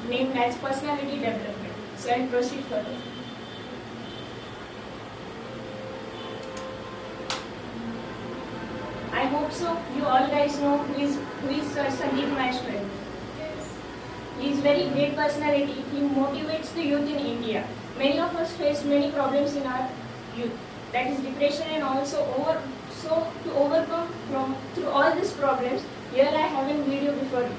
named as personality development. So I'll proceed further. I hope so. You all guys know who is Sir Sandeep Maheshwari. He is very great personality. He motivates the youth in India. Many of us face many problems in our youth. That is depression, and also to overcome through all these problems, here I have a video before you.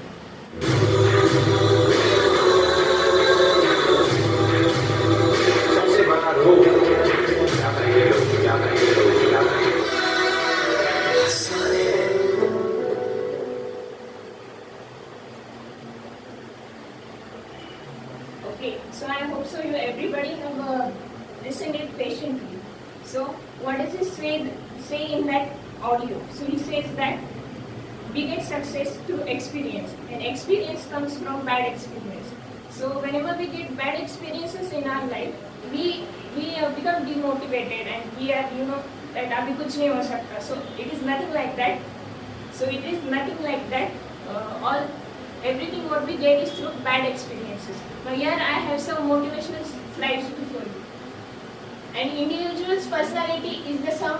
सबसे बड़ा रोग क्या करेंगे लोग, क्या करेंगे लोग, क्या करेंगे। Okay, so I hope so you everybody have listened it patiently. So what does he say in that audio? So he says that we get success through experience, and experience comes from bad experience. So whenever we get bad experiences in our life, we become demotivated, and we are that abhi kuch nahi ho sakta. So it is nothing like that. All everything what we get is through bad experiences. Now here I have some motivational slides before you. An individual's personality is the sum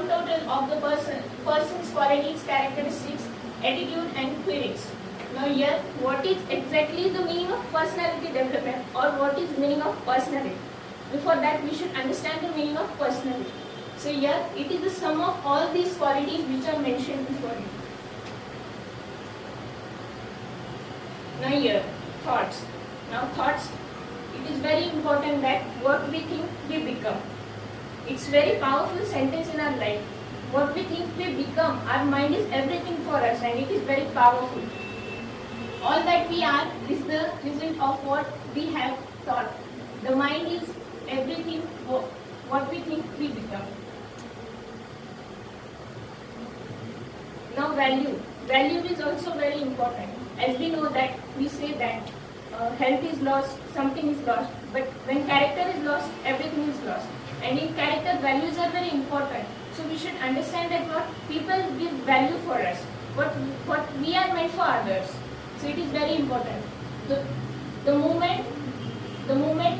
total of the person's qualities, characteristics, attitude, and feelings. Now here, what is exactly the meaning of personality development, or what is meaning of personality? Before that, we should understand the meaning of personality. So here, it is the sum of all these qualities which are mentioned before you. Now here, thoughts. Now thoughts, it is very important that what we think we become. It's very powerful sentence in our life. What we think we become, our mind is everything for us, and it is very powerful. All that we are is the result of what we have thought. The mind is everything, what we think we become. Now value. Value is also very important. As we know that we say that health is lost, something is lost, but when character is lost, everything is lost. And in character, values are very important. So we should understand that what people give value for us, what we are meant for others. So it is very important. The moment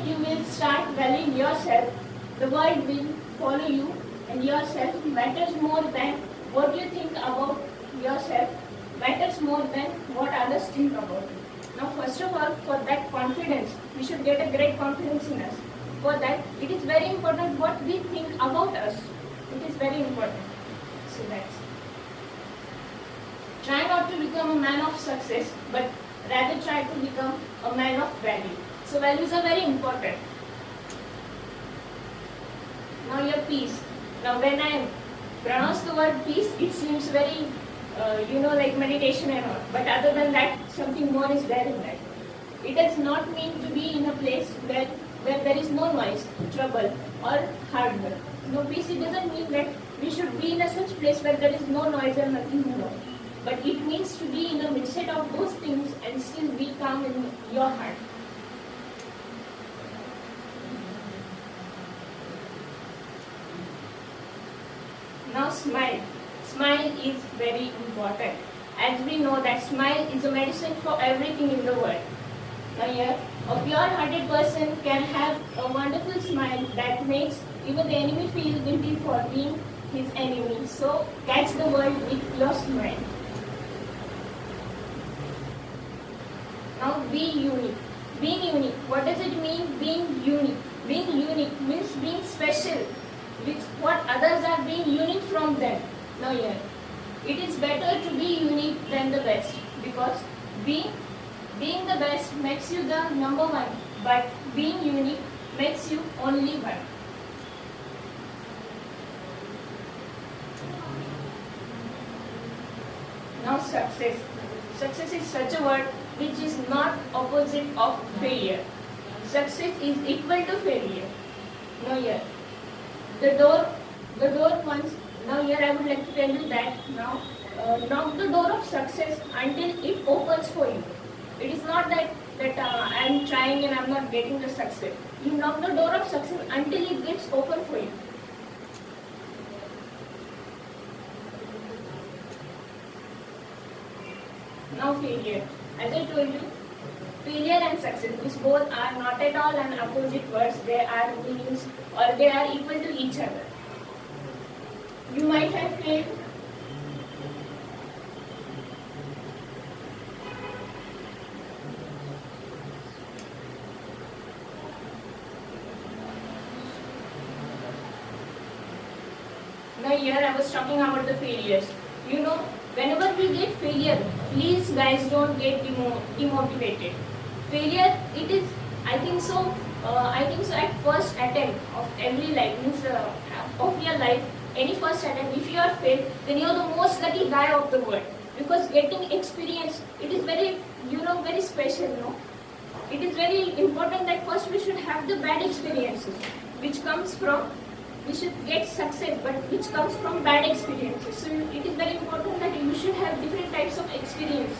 you will start valuing yourself, the world will follow you, and yourself matters more than what you think about yourself, matters more than what others think about you. Now first of all, for that confidence, we should get a great confidence in us. For that, it is very important what we think about us. It is very important. So that's it. Try not to become a man of success, but rather try to become a man of value. So values are very important. Now your peace. Now when I pronounce the word peace, it seems very, like meditation and all. But other than that, something more is there in that. It does not mean to be in a place where there is no noise, trouble, or hard work. No, peace, it doesn't mean that we should be in a such place where there is no noise and nothing more. But it means to be in the midst of those things and still be calm in your heart. Now smile. Smile is very important. As we know that smile is a medicine for everything in the world. Now here, a pure-hearted person can have a wonderful smile that makes even the enemy feel guilty for being his enemy. So catch the world with your smile. Now be unique. Being unique. What does it mean, being unique? Being unique means being special, with what others are being unique from them. Now here, it is better to be unique than the best, because being the best makes you the number one, but being unique makes you only one. Now success. Success is such a word which is not opposite of failure. Success is equal to failure. Now here, the door once. Now here I would like to tell you that now knock the door of success until it opens for you. It is not that I am trying and I am not getting the success. You knock the door of success until it gets open for you. Now failure. As I told you, failure and success, these both are not at all an opposite words. They are meanings, or they are equal to each other. You might have failed. Now here I was talking about the failures. You know, whenever we get failure, please guys don't get demotivated. Failure, it is, I think so at first attempt of every life, means of your life, any first attempt, if you are failed, then you are the most lucky guy of the world. Because getting experience, it is very, very special, no? It is very important that first we should have the bad experiences, which comes from, we should get success, but which comes from bad experiences. So it is very important that you should have different types of experience.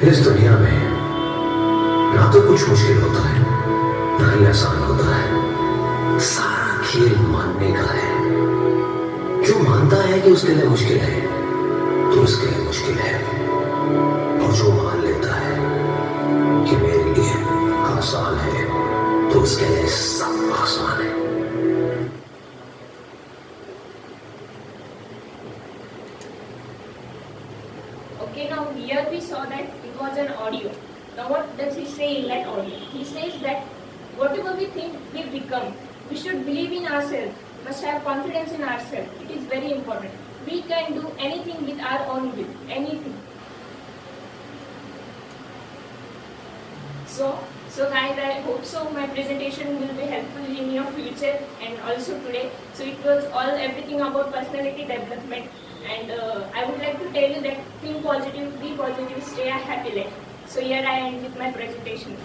इस दुनिया में ना तो कुछ मुश्किल होता है, ना ही आसान होता है। सारा खेल मानने का है। जो मानता है कि उसके लिए मुश्किल है, तो उसके लिए मुश्किल है। और जो मान लेता है कि मेरे लिए आसान है, तो उसके लिए सब आसान है। Okay, now here we saw that it was an audio. Now what does he say in that audio? He says that whatever we think we become, we should believe in ourselves, must have confidence in ourselves. It is very important. We can do anything with our own will, anything. So guys, I hope so my presentation will be helpful in your future and also today. So it was everything about personality development, and I would like to tell you that think positive, be positive, stay a happy life. So here I end with my presentation.